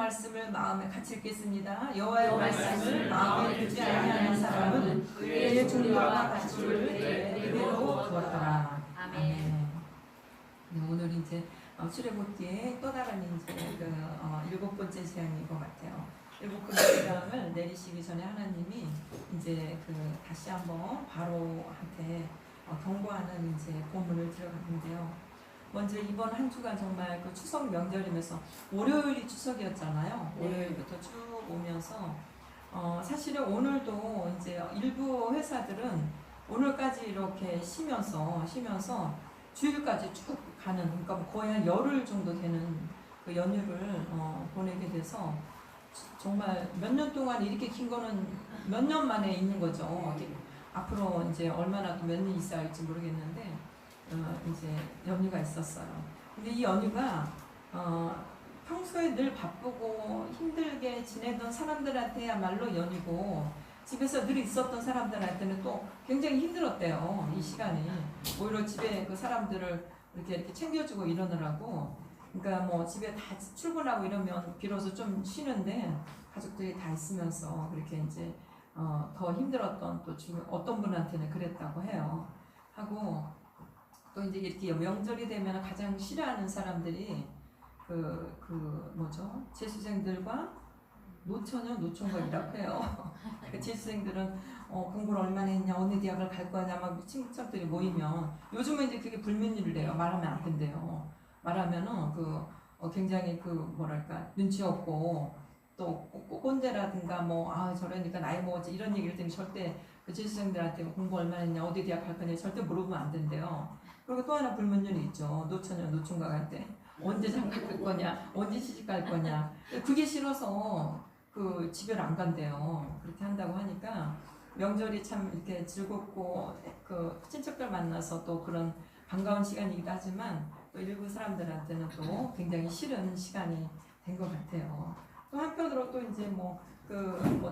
말씀을 마음에 같이 읽겠습니다. 여호와의 말씀을 마음에 두지 아니하는 사람은 그의 종려와 가축을 그대로 두었더라. 아멘. 오늘 이제 출애굽기에 또 다른 이제 일곱 번째 재앙인 것 같아요. 일곱 번째 재앙을 내리시기 전에 하나님이 이제 다시 한번 바로한테 경고하는 이제 본문을 들어갔는데요. 먼저 이번 한 주간 정말 그 추석 명절이면서 월요일이 추석이었잖아요. 월요일부터 쭉 오면서 사실은 오늘도 이제 일부 회사들은 오늘까지 이렇게 쉬면서 주일까지 쭉 가는, 그러니까 거의 한 열흘 정도 되는 그 연휴를 보내게 돼서 정말 몇 년 동안 이렇게 긴 거는 몇 년 만에 있는 거죠. 앞으로 이제 얼마나 또 몇 년 있어야 할지 모르겠는데 이제 연휴가 있었어요. 근데 이 연휴가 평소에 늘 바쁘고 힘들게 지내던 사람들한테야말로 연휴고, 집에서 늘 있었던 사람들한테는 또 굉장히 힘들었대요. 이 시간이 오히려 집에 그 사람들을 이렇게 챙겨주고 이러느라고, 그러니까 뭐 집에 다 출근하고 이러면 비로소 좀 쉬는데 가족들이 다 있으면서 그렇게 이제 더 힘들었던, 또 어떤 분한테는 그랬다고 해요. 하고 또 이제 이렇게 명절이 되면 가장 싫어하는 사람들이 뭐죠? 재수생들과 노총각이라고 해요. 재수생들은 공부를 얼마나 했냐, 어느 대학을 갈 거냐, 막 친구들이 모이면 요즘은 이제 그게 불문율이래요. 말하면 안 된대요. 말하면은 굉장히 뭐랄까 눈치 없고 또 꼰대라든가 저러니까 나이 먹었지 이런 얘기를 들으면 절대 그 재수생들한테 공부 얼마나 했냐, 어디 대학 갈 거냐 절대 물어보면 안 된대요. 그리고 또 하나 불문율이 있죠. 노처녀 노총각한테 언제 장가 갈 거냐, 언제 시집 갈 거냐. 그게 싫어서 집에를 안 간대요. 그렇게 한다고 하니까 명절이 참 이렇게 즐겁고 친척들 만나서 또 그런 반가운 시간이기도 하지만 또 일부 사람들한테는 또 굉장히 싫은 시간이 된 것 같아요. 또 한편으로 또 이제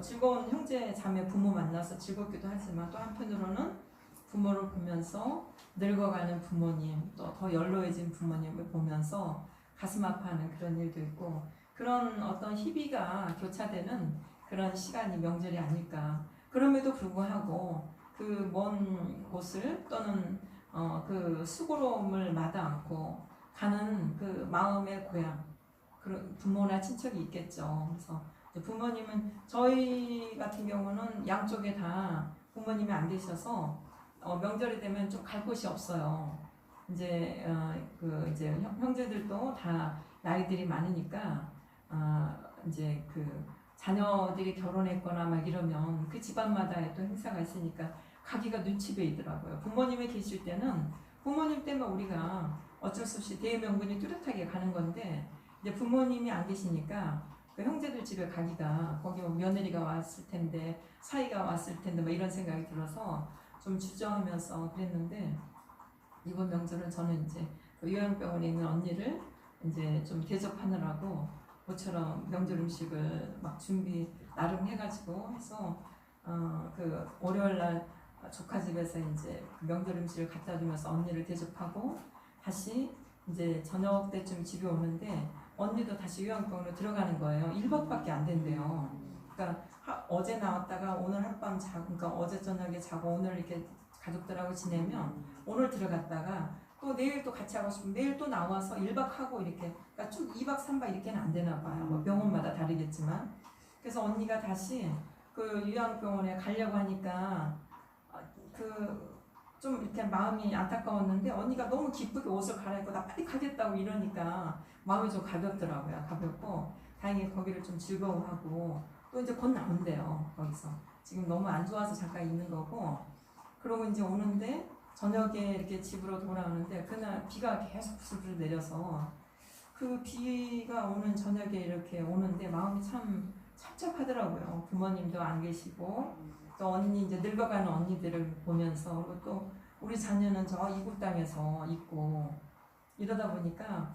즐거운 형제 자매 부모 만나서 즐겁기도 하지만, 또 한편으로는 부모를 보면서 늙어가는 부모님, 또 더 연로해진 부모님을 보면서 가슴 아파하는 그런 일도 있고, 그런 어떤 희비가 교차되는 그런 시간이 명절이 아닐까. 그럼에도 불구하고 그 먼 곳을 또는 그 수고로움을 마다 않고 가는 그 마음의 고향, 그런 부모나 친척이 있겠죠. 그래서 부모님은, 저희 같은 경우는 양쪽에 다 부모님이 안 계셔서 명절이 되면 좀 갈 곳이 없어요. 이제 이제 형제들도 다 나이들이 많으니까 이제 자녀들이 결혼했거나 막 이러면 그 집안마다에 또 행사가 있으니까 가기가 눈치 보이더라고요. 부모님이 계실 때는 부모님 때문에 우리가 어쩔 수 없이 대명분이 뚜렷하게 가는 건데, 이제 부모님이 안 계시니까 그 형제들 집에 가기가, 거기 며느리가 왔을 텐데, 사이가 왔을 텐데 뭐 이런 생각이 들어서 좀 주저하면서 그랬는데, 이번 명절은 저는 이제 요양병원에 있는 언니를 이제 좀 대접하느라고 모처럼 명절 음식을 막 준비 나름 해가지고 해서 월요일날 조카 집에서 이제 명절 음식을 갖다 주면서 언니를 대접하고 다시 이제 저녁 때쯤 집에 오는데 언니도 다시 요양병원으로 들어가는 거예요. 1박밖에 안 된대요. 그러니까 어제 나왔다가 오늘 하룻밤 자고, 그러니까 어제 저녁에 자고 오늘 이렇게 가족들하고 지내면 오늘 들어갔다가 또 내일 또 같이 하고 싶으면 내일 또 나와서 1박하고 이렇게, 그러니까 쭉 2박 3박 이렇게는 안 되나 봐요. 뭐 병원마다 다르겠지만. 그래서 언니가 다시 요양병원에 가려고 하니까 좀 이렇게 마음이 안타까웠는데, 언니가 너무 기쁘게 옷을 갈아입고 나 빨리 가겠다고 이러니까 마음이 좀 가볍더라고요. 가볍고 다행히 거기를 좀 즐거워하고 또 이제 곧 나온대요. 거기서 지금 너무 안 좋아서 잠깐 있는 거고, 그러고 이제 오는데 저녁에 이렇게 집으로 돌아오는데 그날 비가 계속 부슬부슬 내려서 그 비가 오는 저녁에 이렇게 오는데 마음이 참 찹찹하더라고요. 부모님도 안 계시고 또 언니, 이제 늙어가는 언니들을 보면서, 그리고 또 우리 자녀는 저 이국 땅에서 있고 이러다 보니까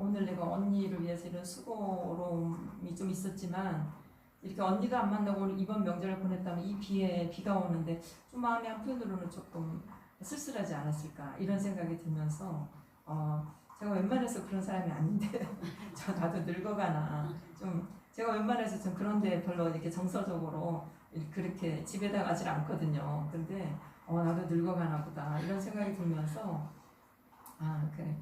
오늘 내가 언니를 위해서 이런 수고로움이 좀 있었지만 이렇게 언니도 안 만나고 오늘 이번 명절을 보냈다면 이 비가 오는데 좀 마음이 한편으로는 조금 쓸쓸하지 않았을까 이런 생각이 들면서 제가 웬만해서 그런 사람이 아닌데 나도 늙어가나 좀 제가 웬만해서 좀 그런데 별로 이렇게 정서적으로 그렇게 집에다 가질 않거든요. 근데 나도 늙어가나 보다 이런 생각이 들면서 그래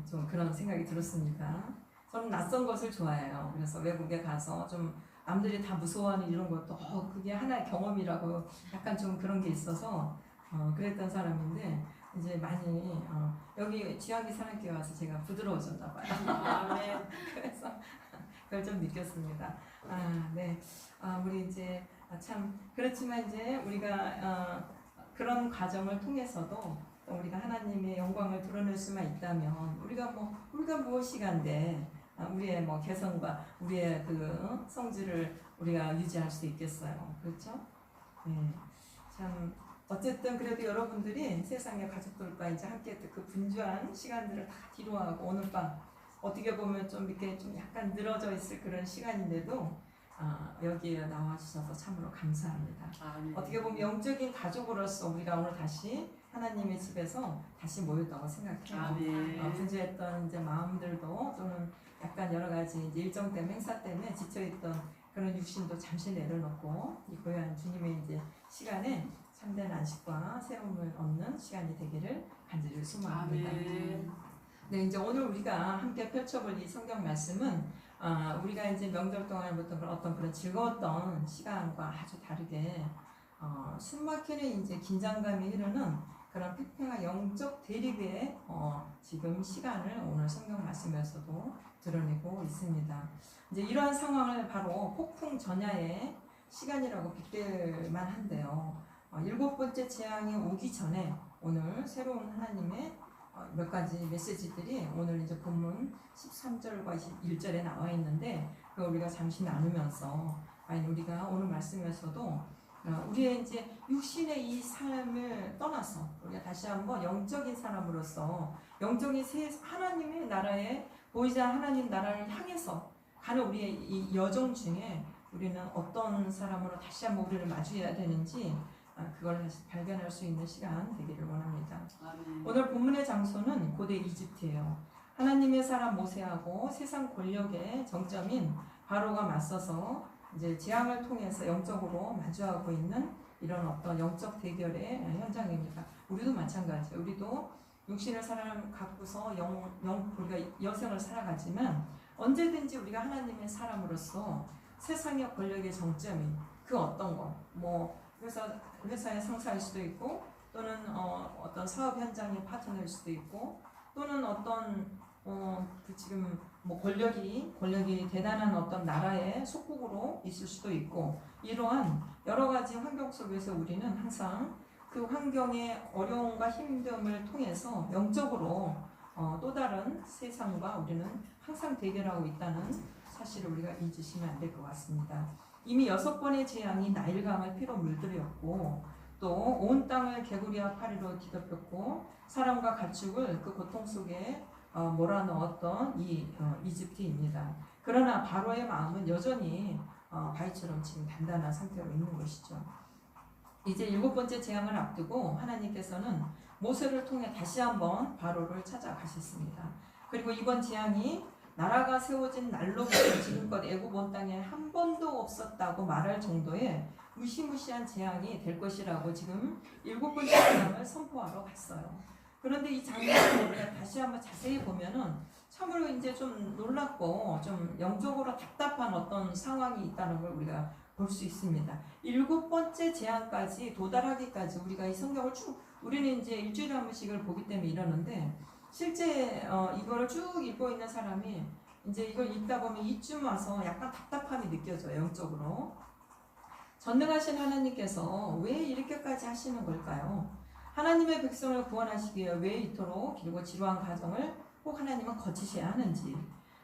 좀 그런 생각이 들었습니다. 저는 낯선 것을 좋아해요. 그래서 외국에 가서 좀 남들이 다 무서워하는 이런 것도 그게 하나의 경험이라고 약간 좀 그런 게 있어서 그랬던 사람인데 이제 많이 여기 지향기 사랑교회 와서 제가 부드러워졌나 봐요. 그래서 그걸 좀 느꼈습니다. 네. 우리 이제 참 그렇지만 이제 우리가 그런 과정을 통해서도 우리가 하나님의 영광을 드러낼 수만 있다면 우리가 무엇이간데 우리의 개성과 우리의 그 성질을 우리가 유지할 수 있겠어요. 그렇죠? 네. 참 어쨌든 그래도 여러분들이 세상의 가족들과 이제 함께 그 분주한 시간들을 다 뒤로하고 오늘 밤 어떻게 보면 좀 이렇게 좀 약간 늘어져 있을 그런 시간인데도 여기에 나와 주셔서 참으로 감사합니다. 어떻게 보면 영적인 가족으로서 우리가 오늘 다시 하나님의 집에서 다시 모였다고 생각해요. 분주했던 이제 마음들도 또는 약간 여러 가지 이제 일정 때문에 행사 때문에 지쳐있던 그런 육신도 잠시 내려놓고 이 고요한 주님의 이제 시간에 참된 안식과 새로움을 얻는 시간이 되기를 간절히 소망합니다. 네, 이제 오늘 우리가 함께 펼쳐볼 이 성경 말씀은 우리가 이제 명절 동안부터 어떤 그런 즐거웠던 시간과 아주 다르게 숨막히는 이제 긴장감이 흐르는 그런 팽팽한 영적 대립의 지금 시간을 오늘 성경 말씀에서도 드러내고 있습니다. 이제 이러한 상황을 바로 폭풍 전야의 시간이라고 빗댈 만한데요. 7번째 재앙이 오기 전에 오늘 새로운 하나님의 몇 가지 메시지들이 오늘 이제 본문 13절과 21절에 나와 있는데 그걸 우리가 잠시 나누면서 우리가 오늘 말씀에서도 우리의 이제 육신의 이 삶을 떠나서 우리가 다시 한번 영적인 사람으로서 영적인 하나님의 나라에 보이지 않는 하나님 나라를 향해서 가는 우리의 이 여정 중에 우리는 어떤 사람으로 다시 한번 우리를 마주해야 되는지 그걸 다시 발견할 수 있는 시간 되기를 원합니다. 오늘 본문의 장소는 고대 이집트예요. 하나님의 사람 모세하고 세상 권력의 정점인 바로가 맞서서 이제 재앙을 통해서 영적으로 마주하고 있는 이런 어떤 영적 대결의 현장입니다. 우리도 마찬가지예요. 우리도 육신을 갖고서 우리가 여생을 살아가지만 언제든지 우리가 하나님의 사람으로서 세상의 권력의 정점이 그 어떤 거, 회사의 상사일 수도 있고 또는 어떤 사업 현장의 파트너일 수도 있고 또는 어떤 지금 권력이 대단한 어떤 나라의 속국으로 있을 수도 있고 이러한 여러 가지 환경 속에서 우리는 항상 그 환경의 어려움과 힘듦을 통해서 영적으로 또 다른 세상과 우리는 항상 대결하고 있다는 사실을 우리가 잊으시면 안 될 것 같습니다. 이미 6번의 재앙이 나일강을 피로 물들였고 또 온 땅을 개구리와 파리로 뒤덮였고 사람과 가축을 그 고통 속에 몰아넣었던 이집트입니다. 그러나 바로의 마음은 여전히 바위처럼 지금 단단한 상태로 있는 것이죠. 이제 7번째 재앙을 앞두고 하나님께서는 모세를 통해 다시 한번 바로를 찾아가셨습니다. 그리고 이번 재앙이 나라가 세워진 날로부터 지금껏 애굽 온 땅에 한 번도 없었다고 말할 정도의 무시무시한 재앙이 될 것이라고 지금 7번째 재앙을 선포하러 갔어요. 그런데 이 장면을 우리가 다시 한번 자세히 보면은 참으로 이제 좀 놀랍고 좀 영적으로 답답한 어떤 상황이 있다는 걸 우리가 볼 수 있습니다. 7번째 재앙까지 도달하기까지 우리가 이 성경을 우리는 이제 일주일에 한 번씩을 보기 때문에 이러는데 실제 이거를 쭉 읽고 있는 사람이 이제 이걸 읽다 보면 이쯤 와서 약간 답답함이 느껴져요. 영적으로. 전능하신 하나님께서 왜 이렇게까지 하시는 걸까요? 하나님의 백성을 구원하시기 위해 왜 이토록 길고 지루한 과정을 꼭 하나님은 거치셔야 하는지,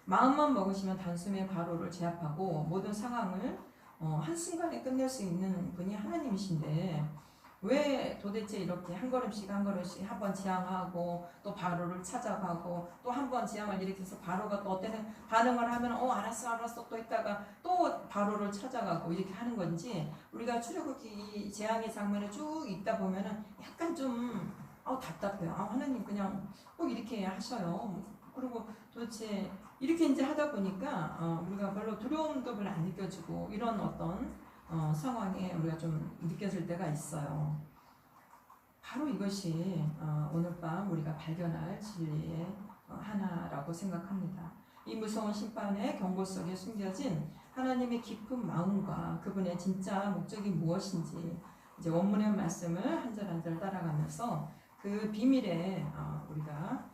마음만 먹으시면 단숨에 바로를 제압하고 모든 상황을 한순간에 끝낼 수 있는 분이 하나님이신데 왜 도대체 이렇게 한 걸음씩 한 번 재앙하고 또 바로를 찾아가고 또 한 번 재앙을 일으켜서 바로가 또 어떤 반응을 하면 알았어 또 있다가 또 바로를 찾아가고 이렇게 하는 건지 우리가 출애굽기 이 재앙의 장면을 쭉 읽다 보면은 약간 좀 답답해요. 하나님 그냥 꼭 이렇게 하셔요. 그리고 도대체 이렇게 이제 하다 보니까 우리가 별로 두려움도 별로 안 느껴지고 이런 어떤 상황에 우리가 좀 느껴질 때가 있어요. 바로 이것이 오늘 밤 우리가 발견할 진리의 하나라고 생각합니다. 이 무서운 심판의 경고 속에 숨겨진 하나님의 깊은 마음과 그분의 진짜 목적이 무엇인지 이제 원문의 말씀을 한 절 한 절 따라가면서 그 비밀에 우리가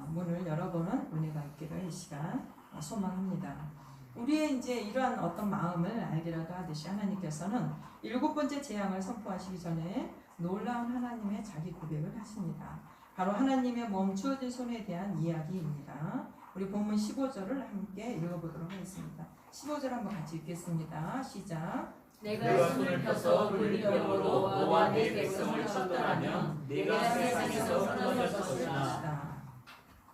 문을 열어보는 은혜가 있기를 이 시간 소망합니다. 우리의 이제 이러한 어떤 마음을 알기라도 하듯이 하나님께서는 7번째 재앙을 선포하시기 전에 놀라운 하나님의 자기 고백을 하십니다. 바로 하나님의 멈추어진 손에 대한 이야기입니다. 우리 본문 15절을 함께 읽어보도록 하겠습니다. 15절 한번 같이 읽겠습니다. 시작. 내가 손을 펴서 돌림병으로 너와 내 백성을 쳤더라면 내가 세상에서 끊어졌으나.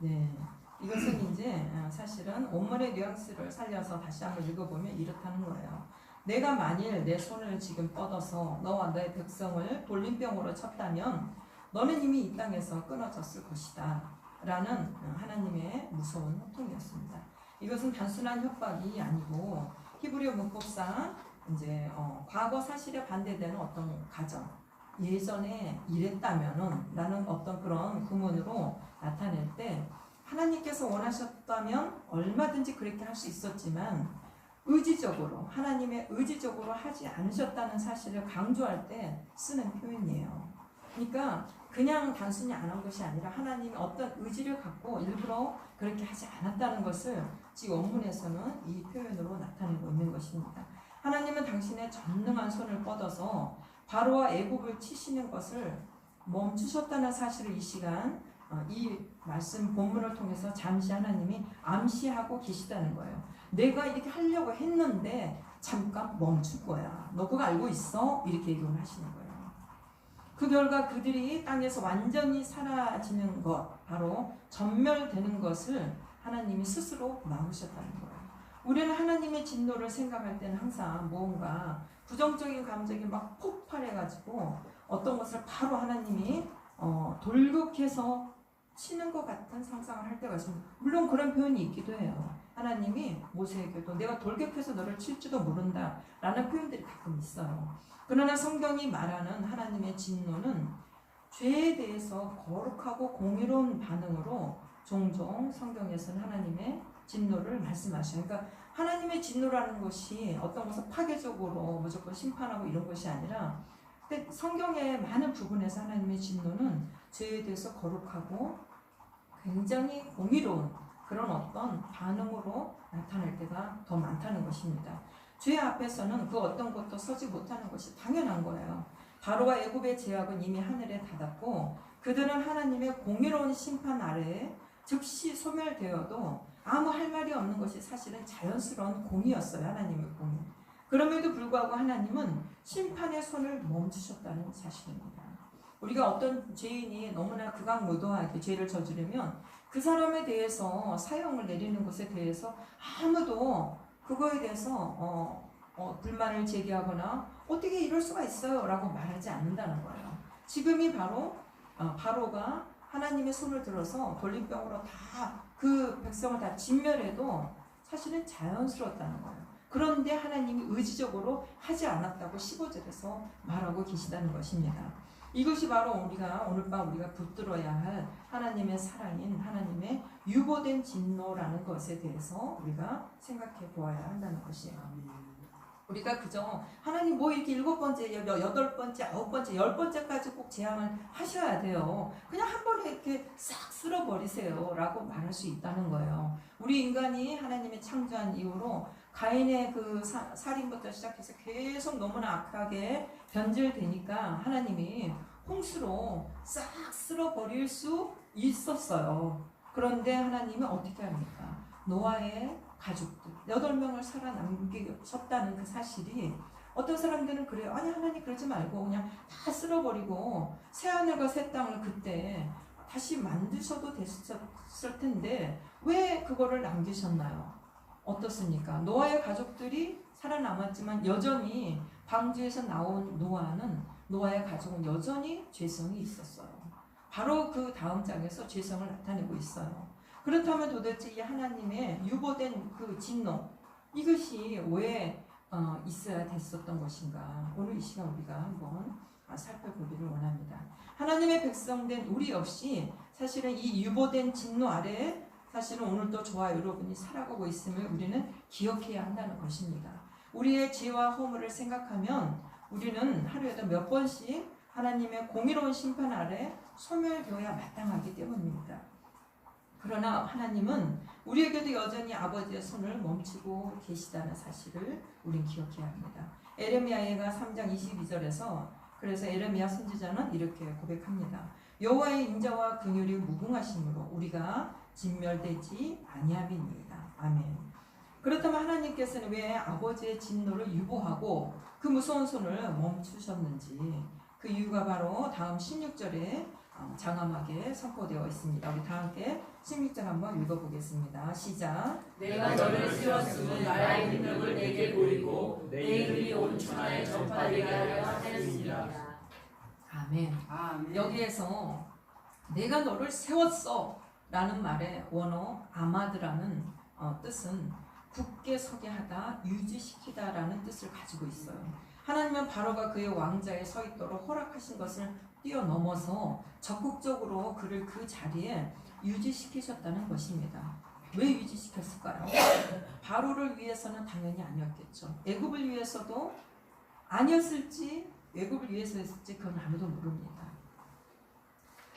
네, 이것은 이제 사실은 원문의 뉘앙스를 살려서 다시 한번 읽어보면 이렇다는 거예요. 내가 만일 내 손을 지금 뻗어서 너와 내 백성을 돌림병으로 쳤다면 너는 이미 이 땅에서 끊어졌을 것이다 라는 하나님의 무서운 호통이었습니다. 이것은 단순한 협박이 아니고 히브리 문법상 이제 과거 사실에 반대되는 어떤 가정, 예전에 이랬다면은 라는 어떤 그런 구문으로 나타낼 때 하나님께서 원하셨다면 얼마든지 그렇게 할 수 있었지만 의지적으로 하나님의 의지적으로 하지 않으셨다는 사실을 강조할 때 쓰는 표현이에요. 그러니까 그냥 단순히 안 한 것이 아니라 하나님이 어떤 의지를 갖고 일부러 그렇게 하지 않았다는 것을 지금 원문에서는 이 표현으로 나타내고 있는 것입니다. 하나님은 당신의 전능한 손을 뻗어서 바로와 애굽을 치시는 것을 멈추셨다는 사실을 이 시간 이 말씀 본문을 통해서 잠시 하나님이 암시하고 계시다는 거예요. 내가 이렇게 하려고 했는데 잠깐 멈출 거야. 너 그거 알고 있어? 이렇게 얘기를 하시는 거예요. 그 결과 그들이 땅에서 완전히 사라지는 것, 바로 전멸되는 것을 하나님이 스스로 막으셨다는 거예요. 우리는 하나님의 진노를 생각할 때는 항상 뭔가 부정적인 감정이 막 폭발해가지고 어떤 것을 바로 하나님이 돌격해서 치는 것 같은 상상을 할 때가 있습니다. 물론 그런 표현이 있기도 해요. 하나님이 모세에게도 내가 돌격해서 너를 칠지도 모른다 라는 표현들이 가끔 있어요. 그러나 성경이 말하는 하나님의 진노는 죄에 대해서 거룩하고 공의로운 반응으로 종종 성경에서는 하나님의 진노를 말씀하셔요. 그러니까 하나님의 진노라는 것이 어떤 것을 파괴적으로 무조건 심판하고 이런 것이 아니라 근데 성경의 많은 부분에서 하나님의 진노는 죄에 대해서 거룩하고 굉장히 공의로운 그런 어떤 반응으로 나타날 때가 더 많다는 것입니다. 죄 앞에서는 그 어떤 것도 서지 못하는 것이 당연한 거예요. 바로와 애굽의 제약은 이미 하늘에 닿았고 그들은 하나님의 공의로운 심판 아래에 즉시 소멸되어도 아무 할 말이 없는 것이 사실은 자연스러운 공의였어요. 하나님의 공의. 그럼에도 불구하고 하나님은 심판의 손을 멈추셨다는 사실입니다. 우리가 어떤 죄인이 너무나 극악무도하게 죄를 저지르면 그 사람에 대해서 사형을 내리는 것에 대해서 아무도 그거에 대해서 불만을 제기하거나 어떻게 이럴 수가 있어요 라고 말하지 않는다는 거예요. 지금이 바로 바로가 하나님의 손을 들어서 돌림병으로 다 그 백성을 다 진멸해도 사실은 자연스러웠다는 거예요. 그런데 하나님이 의지적으로 하지 않았다고 15절에서 말하고 계시다는 것입니다. 이것이 바로 우리가 오늘 밤 우리가 붙들어야 할 하나님의 사랑인 하나님의 유보된 진노라는 것에 대해서 우리가 생각해 보아야 한다는 것이에요. 우리가 그저 하나님 뭐 이렇게 7번째, 8번째, 9번째, 10번째까지 꼭 재앙을 하셔야 돼요. 그냥 한 번에 이렇게 싹 쓸어버리세요 라고 말할 수 있다는 거예요. 우리 인간이 하나님이 창조한 이후로 가인의 그 살인부터 시작해서 계속 너무나 악하게 변질되니까 하나님이 홍수로 싹 쓸어버릴 수 있었어요. 그런데 하나님은 어떻게 합니까? 노아의 가족들 8명을 살아남기셨다는 그 사실이 어떤 사람들은 그래요. 아니 하나님 그러지 말고 그냥 다 쓸어버리고 새하늘과 새 땅을 그때 다시 만드셔도 됐을 텐데 왜 그거를 남기셨나요? 어떻습니까? 노아의 가족들이 살아남았지만 여전히 방주에서 나온 노아의 가족은 여전히 죄성이 있었어요. 바로 그 다음 장에서 죄성을 나타내고 있어요. 그렇다면 도대체 이 하나님의 유보된 그 진노, 이것이 왜 있어야 됐었던 것인가? 오늘 이 시간 우리가 한번 살펴보기를 원합니다. 하나님의 백성된 우리 역시 사실은 이 유보된 진노 아래 사실은 오늘도 저와 여러분이 살아가고 있음을 우리는 기억해야 한다는 것입니다. 우리의 죄와 허물을 생각하면 우리는 하루에도 몇 번씩 하나님의 공의로운 심판 아래 소멸되어야 마땅하기 때문입니다. 그러나 하나님은 우리에게도 여전히 아버지의 손을 멈추고 계시다는 사실을 우린 기억해야 합니다. 에레미야가 3장 22절에서 그래서 에레미야 선지자는 이렇게 고백합니다. 여호와의 인자와 긍휼이 무궁하심으로 우리가 진멸되지 아니함이니이다. 아멘. 그렇다면 하나님께서는 왜 아버지의 진노를 유보하고 그 무서운 손을 멈추셨는지 그 이유가 바로 다음 16절에 장엄하게 선포되어 있습니다. 우리 다 함께 16절 한번 읽어보겠습니다. 시작. 내가 너를 세웠으면 나의 능력을 내게 보이고 내 이름이 온 천하에 전파되게 하려 하였습니다. 아멘. 아멘. 여기에서 내가 너를 세웠어 라는 말의 원어 아마드라는 뜻은 굳게 서게 하다, 유지시키다 라는 뜻을 가지고 있어요. 하나님은 바로가 그의 왕자에 서 있도록 허락하신 것을 뛰어넘어서 적극적으로 그를 그 자리에 유지시키셨다는 것입니다. 왜 유지시켰을까요? 바로를 위해서는 당연히 아니었겠죠. 애굽을 위해서도 아니었을지 애굽을 위해서였을지 그건 아무도 모릅니다.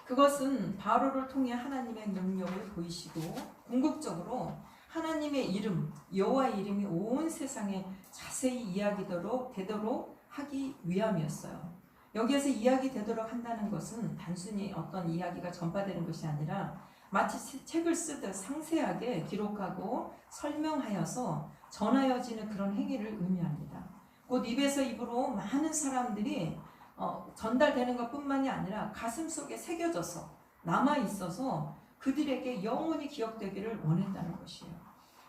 그것은 바로를 통해 하나님의 능력을 보이시고 궁극적으로 하나님의 이름, 여호와의 이름이 온 세상에 자세히 이야기되도록 하기 위함이었어요. 여기에서 이야기되도록 한다는 것은 단순히 어떤 이야기가 전파되는 것이 아니라 마치 책을 쓰듯 상세하게 기록하고 설명하여서 전하여지는 그런 행위를 의미합니다. 곧 입에서 입으로 많은 사람들이 전달되는 것뿐만이 아니라 가슴 속에 새겨져서 남아있어서 그들에게 영원히 기억되기를 원했다는 것이에요.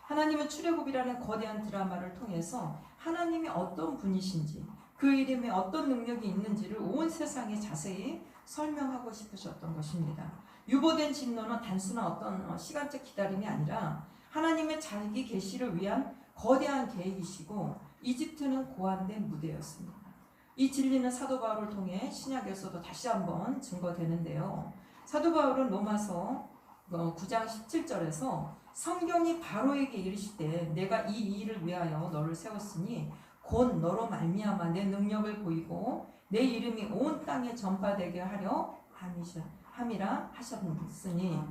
하나님은 출애굽이라는 거대한 드라마를 통해서 하나님이 어떤 분이신지 그 이름에 어떤 능력이 있는지를 온 세상에 자세히 설명하고 싶으셨던 것입니다. 유보된 진노는 단순한 어떤 시간적 기다림이 아니라 하나님의 자기 계시를 위한 거대한 계획이시고 이집트는 고안된 무대였습니다. 이 진리는 사도 바울을 통해 신약에서도 다시 한번 증거되는데요. 사도 바울은 로마서 9장 17절에서 성경이 바로에게 이르시되 내가 이 일을 위하여 너를 세웠으니 곧 너로 말미암아 내 능력을 보이고 내 이름이 온 땅에 전파되게 하려 함이라 하셨으니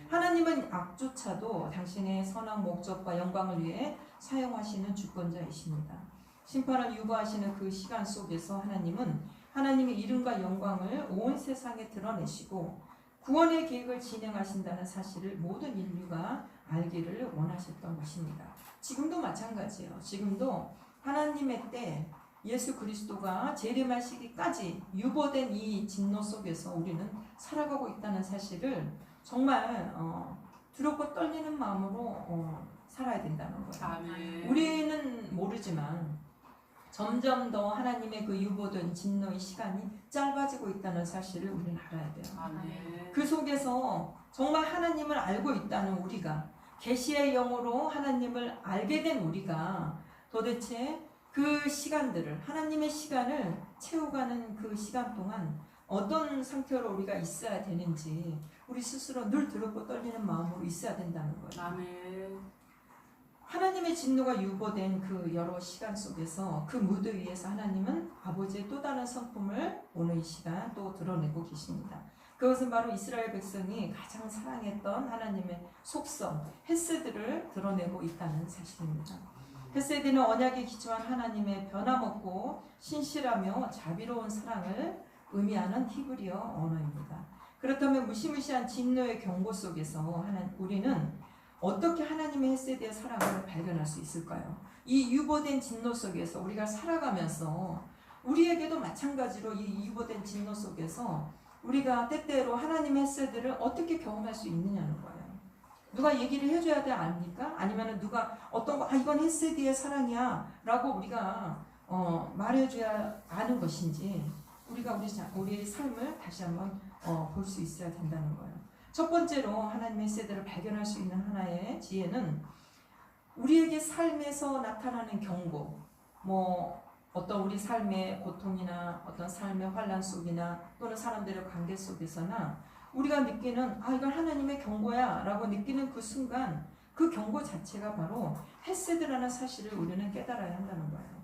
하나님은 악조차도 당신의 선한 목적과 영광을 위해 사용하시는 주권자이십니다. 심판을 유보하시는 그 시간 속에서 하나님은 하나님의 이름과 영광을 온 세상에 드러내시고 구원의 계획을 진행하신다는 사실을 모든 인류가 알기를 원하셨던 것입니다. 지금도 마찬가지예요. 지금도 하나님의 때 예수 그리스도가 재림하시기까지 유보된 이 진노 속에서 우리는 살아가고 있다는 사실을 정말 두렵고 떨리는 마음으로 살아야 된다는 거예요. 아멘. 우리는 모르지만 점점 더 하나님의 그 유보된 진노의 시간이 짧아지고 있다는 사실을 우리는 알아야 돼요. 아멘. 그 속에서 정말 하나님을 알고 있다는 우리가 계시의 영으로 하나님을 알게 된 우리가 도대체 그 시간들을 하나님의 시간을 채워가는 그 시간 동안 어떤 상태로 우리가 있어야 되는지 우리 스스로 늘 두렵고 떨리는 마음으로 있어야 된다는 거예요. 아멘. 하나님의 진노가 유보된 그 여러 시간 속에서 그 무드 위에서 하나님은 아버지의 또 다른 성품을 오늘 이 시간 또 드러내고 계십니다. 그것은 바로 이스라엘 백성이 가장 사랑했던 하나님의 속성, 헤세드를 드러내고 있다는 사실입니다. 헤세드는 언약에 기초한 하나님의 변함없고 신실하며 자비로운 사랑을 의미하는 히브리어 언어입니다. 그렇다면 무시무시한 진노의 경고 속에서 우리는 어떻게 하나님의 헤세드의 사랑을 발견할 수 있을까요? 이 유보된 진노 속에서 우리가 살아가면서 우리에게도 마찬가지로 이 유보된 진노 속에서 우리가 때때로 하나님의 헤세드를 어떻게 경험할 수 있느냐는 거예요. 누가 얘기를 해줘야 돼 압니까? 아니면 누가 어떤 거 이건 헤세드의 사랑이야 라고 우리가 말해줘야 아는 것인지 우리가 우리의 삶을 다시 한번 볼 수 있어야 된다는 거예요. 첫 번째로 하나님의 헬세드를 발견할 수 있는 하나의 지혜는 우리에게 삶에서 나타나는 경고, 어떤 우리 삶의 고통이나 어떤 삶의 환란 속이나 또는 사람들의 관계 속에서나 우리가 느끼는 이건 하나님의 경고야 라고 느끼는 그 순간 그 경고 자체가 바로 헬세드라는 사실을 우리는 깨달아야 한다는 거예요.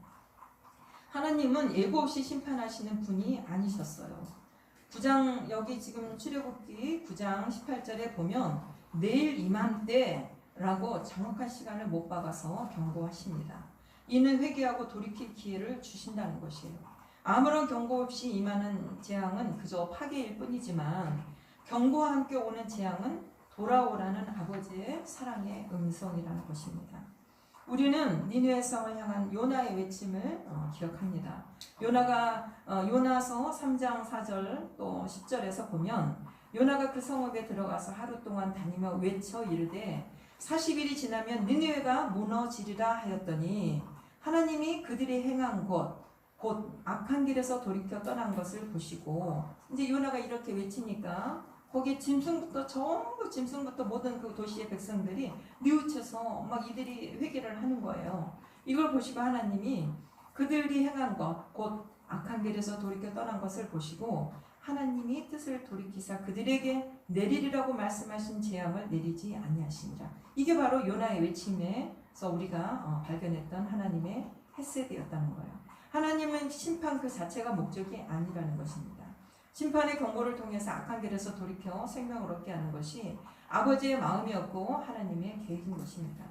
하나님은 예고 없이 심판하시는 분이 아니셨어요. 9장 여기 지금 출애굽기 9장 18절에 보면 내일 이맘때라고 정확한 시간을 못 박아서 경고하십니다. 이는 회개하고 돌이킬 기회를 주신다는 것이에요. 아무런 경고 없이 임하는 재앙은 그저 파괴일 뿐이지만 경고와 함께 오는 재앙은 돌아오라는 아버지의 사랑의 음성이라는 것입니다. 우리는 니느웨 성을 향한 요나의 외침을 기억합니다. 요나가 요나서 3장 4절 또 10절에서 보면 요나가 그 성읍에 들어가서 하루 동안 다니며 외쳐 이르되 40일이 지나면 니느웨가 무너지리라 하였더니 하나님이 그들이 행한 곧 악한 길에서 돌이켜 떠난 것을 보시고 이제 요나가 이렇게 외치니까 거기 짐승부터 모든 그 도시의 백성들이 뉘우쳐서 막 이들이 회개를 하는 거예요. 이걸 보시고 하나님이 그들이 행한 것, 곧 악한 길에서 돌이켜 떠난 것을 보시고 하나님이 뜻을 돌이키사 그들에게 내리리라고 말씀하신 재앙을 내리지 아니하시니라. 이게 바로 요나의 외침에서 우리가 발견했던 하나님의 헬세드였다는 거예요. 하나님은 심판 그 자체가 목적이 아니라는 것입니다. 심판의 경고를 통해서 악한 길에서 돌이켜 생명을 얻게 하는 것이 아버지의 마음이었고 하나님의 계획인 것입니다.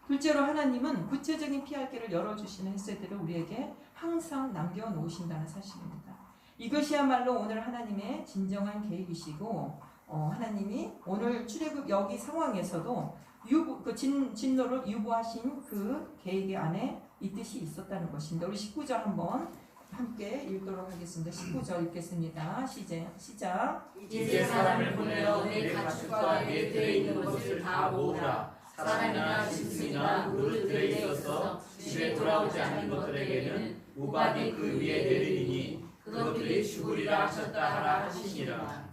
둘째로 하나님은 구체적인 피할 길을 열어주시는 헬세드를 우리에게 항상 남겨놓으신다는 사실입니다. 이것이야말로 오늘 하나님의 진정한 계획이시고 하나님이 오늘 출애굽 여기 상황에서도 진노를 유보하신 그 계획 안에 이 뜻이 있었다는 것입니다. 우리 19절 한번 함께 읽도록 하겠습니다. 19절 읽겠습니다. 시작. 이제 사람을 보내어 내 가축과 내 뜰에 있는 것을 다 모으라. 사람이나 짐승이나 무릇 들에 있어서 집에 돌아오지 않는 것들에게는 우박이 그 위에 내리니 그것들이 죽으리라 하셨다 하라 하시니라.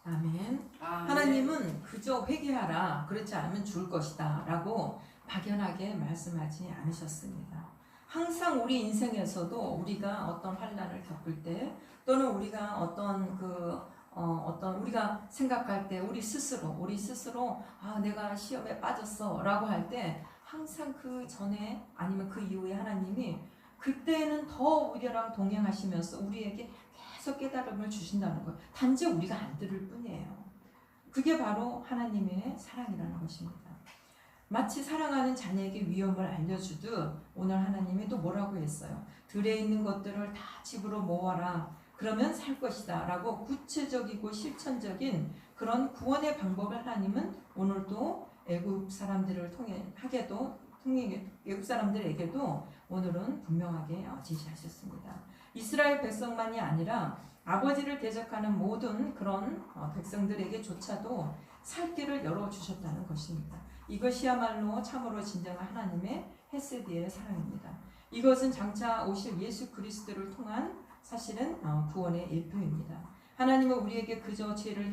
아멘. 하나님은 그저 회개하라, 그렇지 않으면 죽을 것이다 라고 막연하게 말씀하지 않으셨습니다. 항상 우리 인생에서도 우리가 어떤 환난을 겪을 때 또는 우리가 어떤 우리가 생각할 때 우리 스스로 내가 시험에 빠졌어 라고 할 때 항상 그 전에 아니면 그 이후에 하나님이 그때는 더 우리랑 동행하시면서 우리에게 계속 깨달음을 주신다는 거예요. 단지 우리가 안 들을 뿐이에요. 그게 바로 하나님의 사랑이라는 것입니다. 마치 사랑하는 자녀에게 위험을 알려주듯 오늘 하나님이 또 뭐라고 했어요? 들에 있는 것들을 다 집으로 모아라. 그러면 살 것이다 라고 구체적이고 실천적인 그런 구원의 방법을 하나님은 오늘도 애굽 사람들을 외국 사람들에게도 오늘은 분명하게 제시하셨습니다. 이스라엘 백성만이 아니라 아버지를 대적하는 모든 그런 백성들에게조차도 살 길을 열어주셨다는 것입니다. 이것이야말로 참으로 진정한 하나님의 헬세드의 사랑입니다. 이것은 장차 오실 예수 그리스도를 통한 사실은 구원의 일표입니다. 하나님은 우리에게 그저 죄를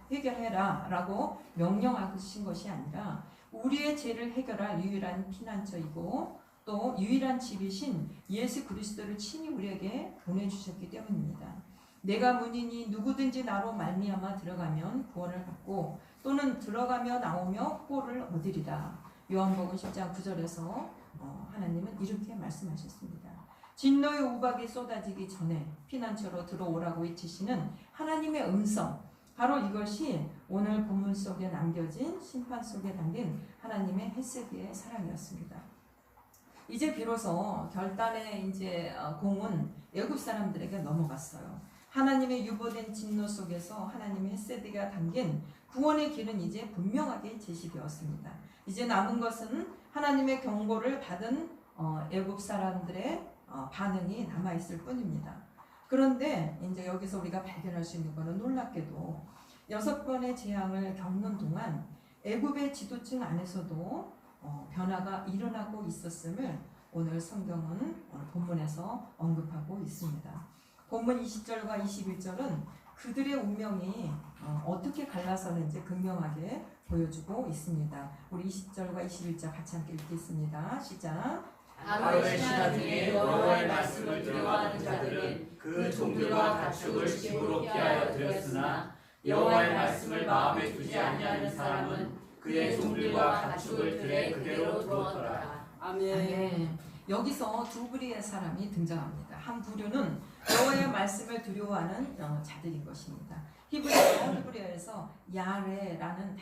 해결해라 라고 명령하신 것이 아니라 우리의 죄를 해결할 유일한 피난처이고 또 유일한 집이신 예수 그리스도를 친히 우리에게 보내주셨기 때문입니다. 내가 문이니 누구든지 나로 말미암아 들어가면 구원을 받고 또는 들어가며 나오며 꼴을 얻으리라. 요한복음 10장 9절에서 하나님은 이렇게 말씀하셨습니다. 진노의 우박이 쏟아지기 전에 피난처로 들어오라고 외치시는 하나님의 음성, 바로 이것이 오늘 본문 속에 남겨진 심판 속에 담긴 하나님의 헬세드의 사랑이었습니다. 이제 비로소 결단의 공은 애굽 사람들에게 넘어갔어요. 하나님의 유보된 진노 속에서 하나님의 헬세드가 담긴 구원의 길은 이제 분명하게 제시되었습니다. 이제 남은 것은 하나님의 경고를 받은 애굽 사람들의 반응이 남아있을 뿐입니다. 그런데 이제 여기서 우리가 발견할 수 있는 것은 놀랍게도 6번의 재앙을 겪는 동안 애굽의 지도층 안에서도 변화가 일어나고 있었음을 오늘 성경은 본문에서 언급하고 있습니다. 본문 20절과 21절은 그들의 운명이 어떻게 갈라서는지 극명하게 보여주고 있습니다. 우리 20절과 21절 같이 함께 읽겠습니다. 시작. 하루의 신하 중에 여호와의 말씀을 두려워하는 자들은 그 종들과 가축을 집으로 피하여 들였으나 여호와의 말씀을 마음에 두지 아니하는 사람은 그의 종들과 가축을 들에 그대로 두었더라. 아멘. 여기서 두 부류의 사람이 등장합니다. 한 부류는 여호와의 말씀을 두려워하는 자들인 것입니다. 히브리어에서 야레라는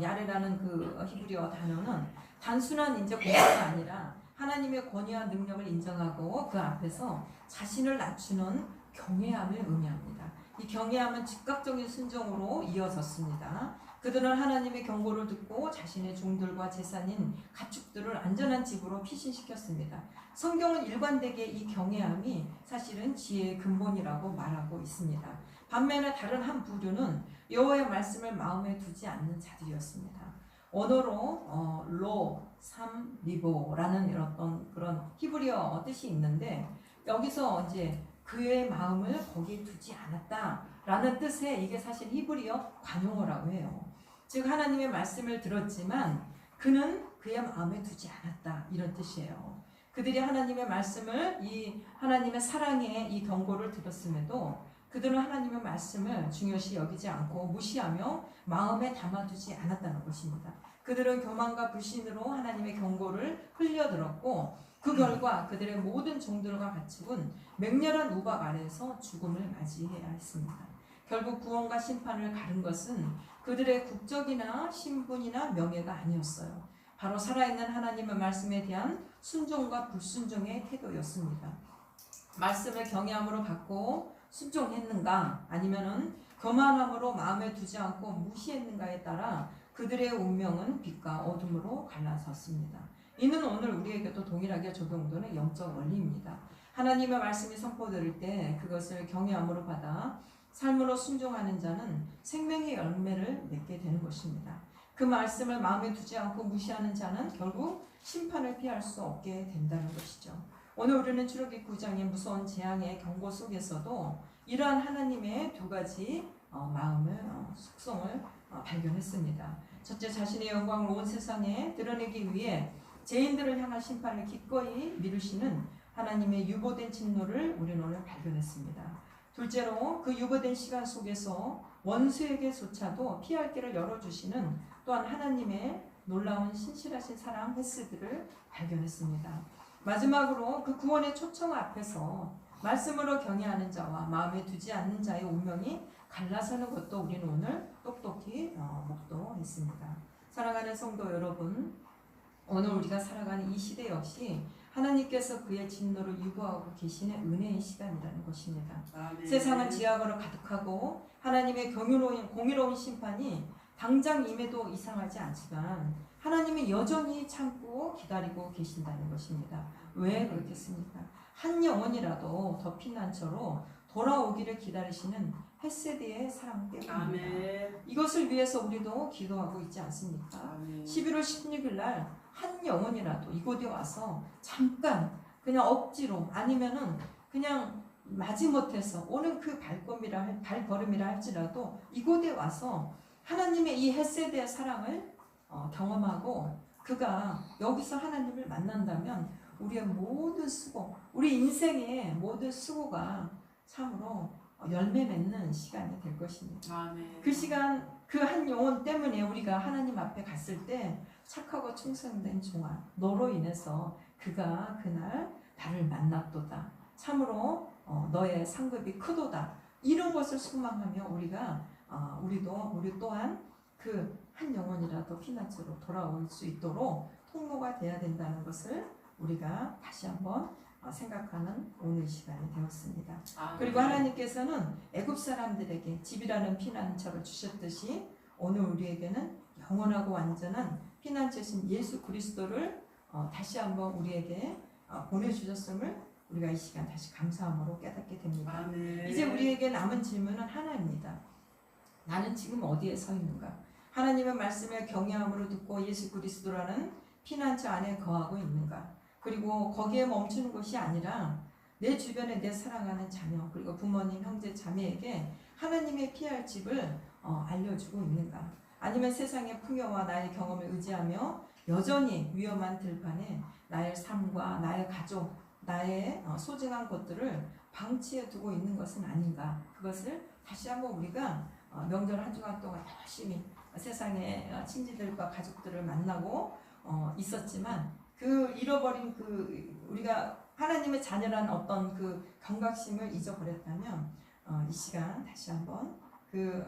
야레라는 그 히브리어 단어는 단순한 이제 공부가 아니라 하나님의 권위와 능력을 인정하고 그 앞에서 자신을 낮추는 경외함을 의미합니다. 이 경외함은 즉각적인 순종으로 이어졌습니다. 그들은 하나님의 경고를 듣고 자신의 종들과 재산인 가축들을 안전한 집으로 피신시켰습니다. 성경은 일관되게 이 경외함이 사실은 지혜의 근본이라고 말하고 있습니다. 반면에 다른 한 부류는 여호와의 말씀을 마음에 두지 않는 자들이었습니다. 언어로 로, 삼, 리보라는 어떤 그런 히브리어 뜻이 있는데 여기서 이제 그의 마음을 거기에 두지 않았다라는 뜻의 이게 사실 히브리어 관용어라고 해요. 즉 하나님의 말씀을 들었지만 그는 그의 마음에 두지 않았다 이런 뜻이에요. 그들이 하나님의 말씀을 이 하나님의 사랑의 이 경고를 들었음에도 그들은 하나님의 말씀을 중요시 여기지 않고 무시하며 마음에 담아두지 않았다는 것입니다. 그들은 교만과 불신으로 하나님의 경고를 흘려들었고 그 결과 그들의 모든 종들과 가축은 맹렬한 우박 아래에서 죽음을 맞이해야 했습니다. 결국 구원과 심판을 가른 것은 그들의 국적이나 신분이나 명예가 아니었어요. 바로 살아있는 하나님의 말씀에 대한 순종과 불순종의 태도였습니다. 말씀을 경외함으로 받고 순종했는가 아니면은 교만함으로 마음에 두지 않고 무시했는가에 따라 그들의 운명은 빛과 어둠으로 갈라섰습니다. 이는 오늘 우리에게도 동일하게 적용되는 영적 원리입니다. 하나님의 말씀이 선포될 때 그것을 경외함으로 받아 삶으로 순종하는 자는 생명의 열매를 맺게 되는 것입니다. 그 말씀을 마음에 두지 않고 무시하는 자는 결국 심판을 피할 수 없게 된다는 것이죠. 오늘 우리는 출애굽기 9장의 무서운 재앙의 경고 속에서도 이러한 하나님의 두 가지 마음을 속성을 발견했습니다. 첫째, 자신의 영광을 온 세상에 드러내기 위해 죄인들을 향한 심판을 기꺼이 미루시는 하나님의 유보된 진노를 우리는 오늘 발견했습니다. 둘째로 그 유보된 시간 속에서 원수에게조차도 피할 길을 열어주시는 또한 하나님의 놀라운 신실하신 사랑 헤세드를 발견했습니다. 마지막으로 그 구원의 초청 앞에서 말씀으로 경외하는 자와 마음에 두지 않는 자의 운명이 갈라서는 것도 우리는 오늘 똑똑히 목도했습니다. 사랑하는 성도 여러분, 오늘 우리가 살아가는 이 시대 역시 하나님께서 그의 진노를 유보하고 계시는 은혜의 시간이라는 것입니다. 아멘. 세상은 지약으로 가득하고 하나님의 공의로운 심판이 당장 임해도 이상하지 않지만 하나님이 여전히 참고 기다리고 계신다는 것입니다. 왜 그렇겠습니까? 한 영혼이라도 더 피난처로 돌아오기를 기다리시는 헤세드의 사랑 때문입니다. 아멘. 이것을 위해서 우리도 기도하고 있지 않습니까? 아멘. 11월 16일 날 한 영혼이라도 이곳에 와서 잠깐 그냥 억지로 아니면은 그냥 마지못해서 오는 그 발걸음이라 할지라도 이곳에 와서 하나님의 이 헤세드의 사랑을 경험하고 그가 여기서 하나님을 만난다면 우리의 모든 수고, 우리 인생의 모든 수고가 참으로 열매 맺는 시간이 될 것입니다. 아멘. 그 시간, 그 한 영혼 때문에 우리가 하나님 앞에 갔을 때 착하고 충성된 종아, 너로 인해서 그가 그날 나를 만났도다. 참으로 너의 상급이 크도다. 이런 것을 소망하며 우리 또한 그 한 영혼이라도 피난처로 돌아올 수 있도록 통로가 돼야 된다는 것을 우리가 다시 한번 생각하는 오늘 시간이 되었습니다. 아멘. 그리고 하나님께서는 애굽 사람들에게 집이라는 피난처를 주셨듯이 오늘 우리에게는 영원하고 완전한 피난처신 예수 그리스도를 다시 한번 우리에게 보내주셨음을 우리가 이 시간 다시 감사함으로 깨닫게 됩니다. 아멘. 이제 우리에게 남은 질문은 하나입니다. 나는 지금 어디에 서 있는가? 하나님의 말씀을 경외함으로 듣고 예수 그리스도라는 피난처 안에 거하고 있는가? 그리고 거기에 멈추는 것이 아니라 내 주변에 내 사랑하는 자녀 그리고 부모님, 형제, 자매에게 하나님의 피할 집을 알려주고 있는가? 아니면 세상의 풍요와 나의 경험을 의지하며 여전히 위험한 들판에 나의 삶과 나의 가족, 나의 소중한 것들을 방치해 두고 있는 것은 아닌가? 그것을 다시 한번 우리가 명절 한 주간 동안 열심히 세상의 친지들과 가족들을 만나고 있었지만 그 잃어버린 그 우리가 하나님의 자녀란 어떤 그 경각심을 잊어버렸다면 이 시간 다시 한번 그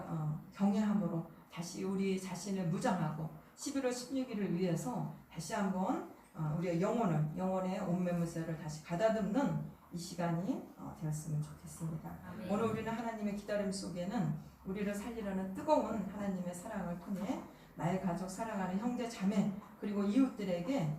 경외함으로 다시 우리 자신을 무장하고 11월 16일을 위해서 다시 한번 우리의 영혼의 온매무새를 다시 가다듬는 이 시간이 되었으면 좋겠습니다. 아멘. 오늘 우리는 하나님의 기다림 속에는 우리를 살리려는 뜨거운 하나님의 사랑을 통해 나의 가족, 사랑하는 형제, 자매 그리고 이웃들에게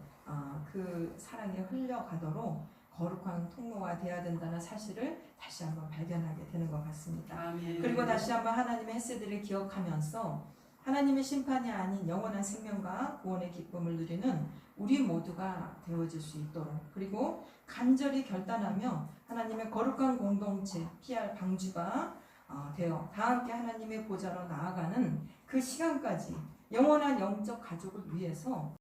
그 사랑이 흘러가도록 거룩한 통로가 되어야 된다는 사실을 다시 한번 발견하게 되는 것 같습니다. 아멘. 그리고 다시 한번 하나님의 햇새들을 기억하면서 하나님의 심판이 아닌 영원한 생명과 구원의 기쁨을 누리는 우리 모두가 되어질 수 있도록 그리고 간절히 결단하며 하나님의 거룩한 공동체 피할 방주가 되어 다 함께 하나님의 보좌로 나아가는 그 시간까지 영원한 영적 가족을 위해서